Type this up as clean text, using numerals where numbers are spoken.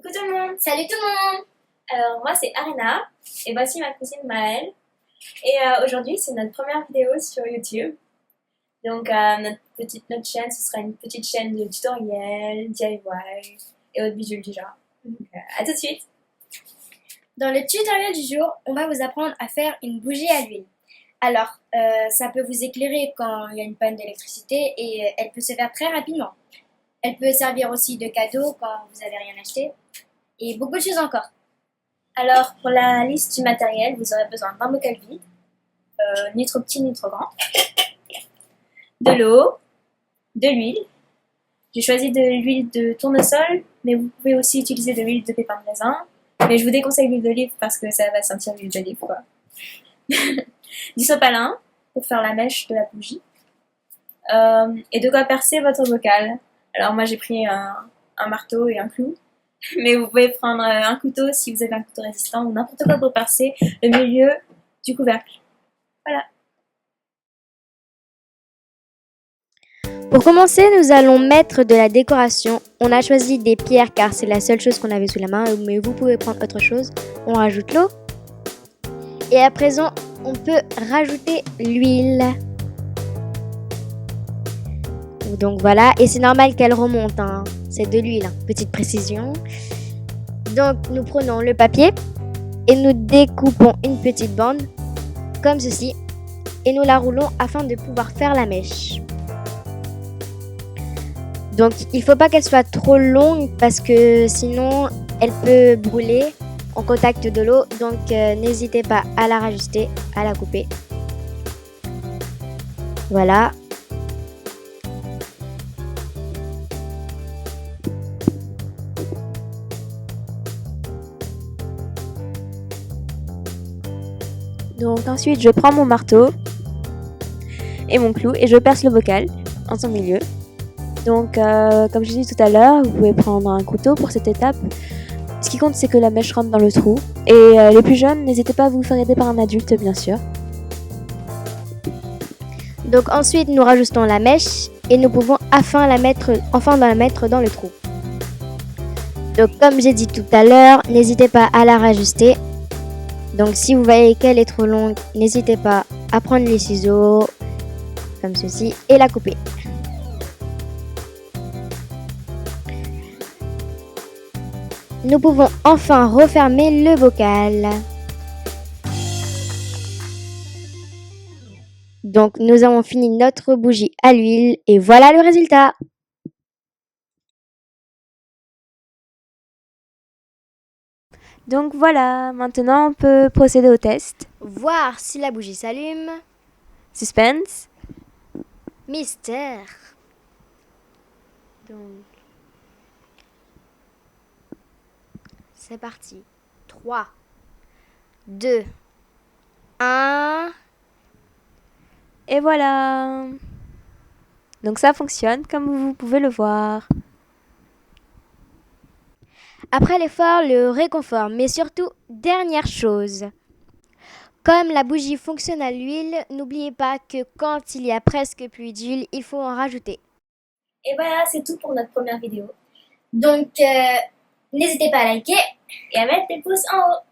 Coucou tout le monde. Salut tout le monde! Alors moi c'est Arena et voici ma cousine Maëlle. Et aujourd'hui c'est notre première vidéo sur YouTube. Donc notre chaîne, ce sera une petite chaîne de tutoriels, DIY et autres bidules du genre. Donc à tout de suite. Dans le tutoriel du jour, on va vous apprendre à faire une bougie à l'huile. Alors, ça peut vous éclairer quand il y a une panne d'électricité et elle peut se faire très rapidement. Elle peut servir aussi de cadeau quand vous n'avez rien acheté et beaucoup de choses encore. Alors pour la liste du matériel, vous aurez besoin d'un bocal vide, ni trop petit ni trop grand, de l'eau, de l'huile. J'ai choisi de l'huile de tournesol, mais vous pouvez aussi utiliser de l'huile de pépins de raisin. Mais je vous déconseille l'huile d'olive parce que ça va sentir l'huile d'olive, quoi. Du sopalin pour faire la mèche de la bougie. Et de quoi percer votre bocal. Alors moi j'ai pris un marteau et un clou. Mais vous pouvez prendre un couteau si vous avez un couteau résistant ou n'importe quoi pour percer le milieu du couvercle. Voilà. Pour commencer, nous allons mettre de la décoration. On a choisi des pierres car c'est la seule chose qu'on avait sous la main, mais vous pouvez prendre autre chose. On rajoute l'eau. Et à présent, on peut rajouter l'huile. Donc voilà, et c'est normal qu'elle remonte, hein. C'est de l'huile, hein. Petite précision. Donc nous prenons le papier et nous découpons une petite bande, comme ceci, et nous la roulons afin de pouvoir faire la mèche. Donc il ne faut pas qu'elle soit trop longue parce que sinon elle peut brûler en contact de l'eau. Donc n'hésitez pas à la rajuster, à la couper. Voilà. Donc ensuite je prends mon marteau et mon clou et je perce le bocal en son milieu. Donc comme je dit tout à l'heure, vous pouvez prendre un couteau pour cette étape. Ce qui compte c'est que la mèche rentre dans le trou. Et les plus jeunes, n'hésitez pas à vous faire aider par un adulte bien sûr. Donc ensuite nous rajoutons la mèche et nous pouvons enfin la mettre dans le trou. Donc comme j'ai dit tout à l'heure, n'hésitez pas à la rajuster. Donc si vous voyez qu'elle est trop longue, n'hésitez pas à prendre les ciseaux, comme ceci, et la couper. Nous pouvons enfin refermer le bocal. Donc nous avons fini notre bougie à l'huile et voilà le résultat. Donc voilà, maintenant on peut procéder au test. Voir si la bougie s'allume. Suspense. Mystère. Donc, c'est parti. 3, 2, 1. Et voilà. Donc ça fonctionne comme vous pouvez le voir. Après l'effort, le réconfort. Mais surtout, dernière chose. Comme la bougie fonctionne à l'huile, n'oubliez pas que quand il y a presque plus d'huile, il faut en rajouter. Et voilà, c'est tout pour notre première vidéo. Donc, n'hésitez pas à liker Et à mettre des pouces en haut.